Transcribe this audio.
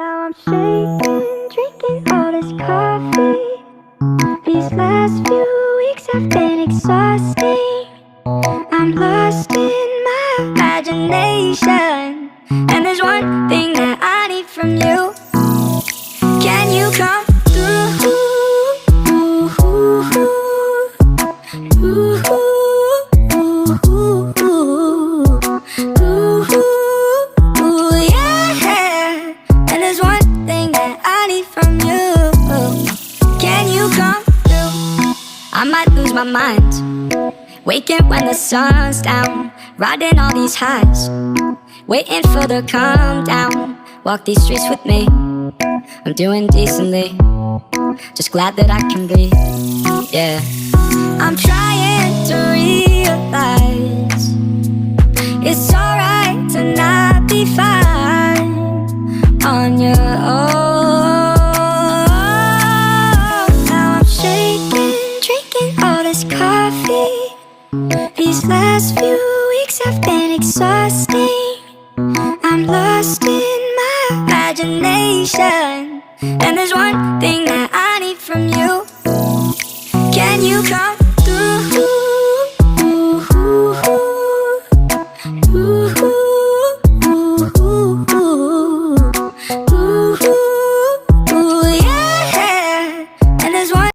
Now I'm shaking, drinking all this coffee. These last few weeks have been exhausting. I'm lost in my imagination, and there's one thing that I need from you. Can you come through? Yeah. And there's one thing that I need from you. Can you come through? I might lose my mind, waking when the sun's down, riding all these highs, waiting for the calm down. Walk these streets with me, I'm doing decently, just glad that I can be, yeah. I'm trying to realize it's alright to not be fine on your own. Now I'm shaking, drinking all this coffee. These last few weeks have been exhausting. I'm lost in my imagination, and there's one